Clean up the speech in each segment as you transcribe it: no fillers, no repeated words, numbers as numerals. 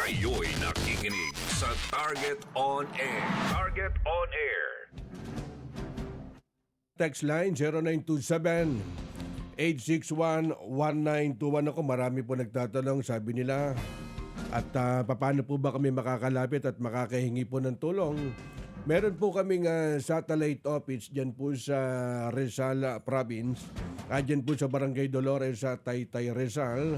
Kayo'y nakikinig sa Target On Air. Target On Air. Text line 0927-861-1921. Ako, marami po nagtatanong, sabi nila. At paano po ba kami makakalapit at makakahingi po ng tulong? Meron po kaming satellite office dyan po sa Rizal Province. Dyan po sa Barangay Dolores sa Taytay, Rizal.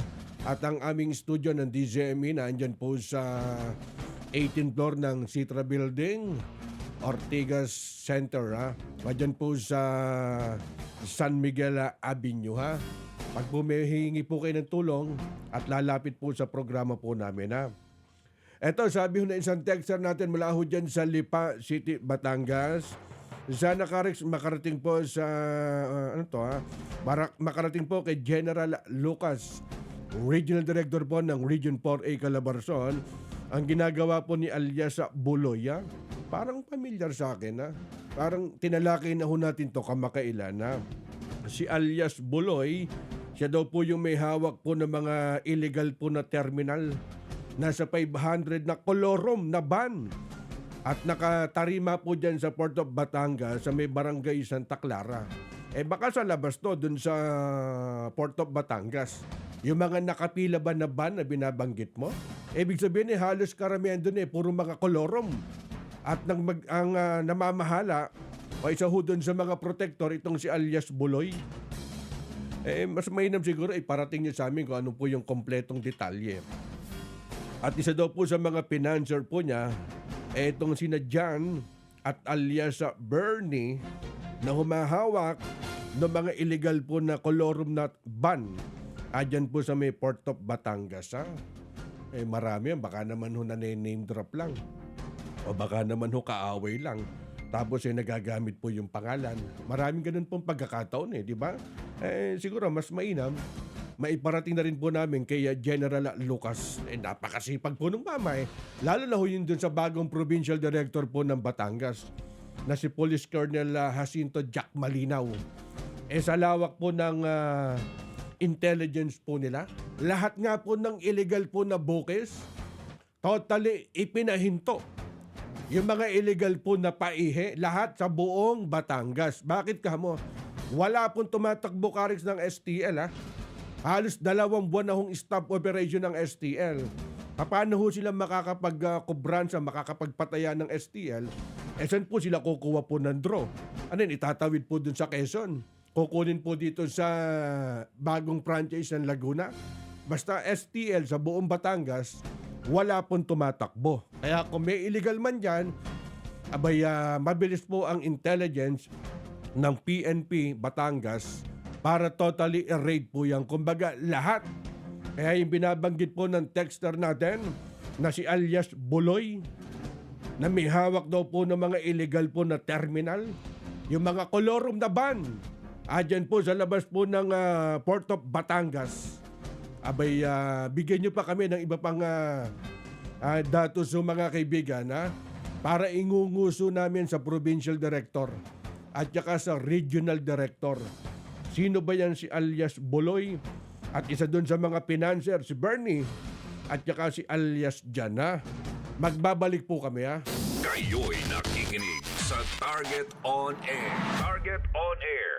At ang aming studio ng DZME nandyan po sa 18th floor ng Citra Building, Ortigas Center. Dyan po sa San Miguel Avenue. Pag po may hihingi po kayo ng tulong at lalapit po sa programa po namin. Eto, sabi ho na isang texter natin mula ho dyan sa Lipa City, Batangas. Sana makarating po sa makarating po kay General Lucas, Regional Director po ng Region 4A Calabarzon. Ang ginagawa po ni alias Buloy, parang familiar sa akin. Parang tinalakay na ho natin to kamakailan. Si alias Buloy, siya daw po yung may hawak po ng mga illegal po na terminal. Nasa 500 na kolorom na ban. At nakatarima po dyan sa Port of Batangas sa may barangay Santa Clara. Baka sa labas to dun sa Port of Batangas. Yung mga nakapila ba na ban na binabanggit mo? Ibig sabihin halos karamihan dun puro mga kolorom. At ang namamahala o isa ho dun sa mga protector itong si alias Buloy. Mas mainam siguro parating niyo sa amin kung ano po yung kompletong detalye. At isa daw po sa mga financer po niya, itong sina John at alias Bernie na humahawak ng mga illegal po na kolorum na ban. Adyan po sa may Port of Batangas. Marami yan. Baka naman ho name drop lang. O baka naman ho kaaway lang. Tapos nagagamit po yung pangalan. Maraming ganun pong pagkakataon di ba? Siguro mas mainam maiparating na rin po namin kay General Lucas. Napakasipag po ng mama Lalo na ho yun dun sa bagong Provincial Director po ng Batangas na si Police Colonel Jacinto Jack Malinaw. Sa lawak po ng intelligence po nila, lahat nga po ng illegal po na bukis, totally ipinahinto. Yung mga illegal po na paihe, lahat sa buong Batangas. Bakit ka mo? Wala pong tumatakbo karix ng STL Halos 2 buwan na hong stop operation ng STL. Paano ho sila makakapag-kubransa, makakapagpataya ng STL? Saan po sila kukuha po ng draw? Itatawid po dun sa Quezon. Kukunin po dito sa bagong franchise ng Laguna. Basta STL sa buong Batangas, wala pong tumatakbo. Kaya kung may illegal man dyan, mabilis po ang intelligence ng PNP Batangas para totally erase po yan. Kumbaga, lahat. Kaya yung binabanggit po ng texter natin na si alias Buloy na may hawak daw po ng mga illegal po na terminal. Yung mga kolorum na ban. Adyan po sa labas po ng Port of Batangas. Bigyan nyo pa kami ng iba pang datos sa mga kaibigan para ingunguso namin sa Provincial Director at saka sa Regional Director. Sino ba yan si alias Buloy? At isa dun sa mga financer, si Bernie. At saka si alias Jana. Magbabalik po kami Kayo'y nakikinig sa Target On Air. Target On Air.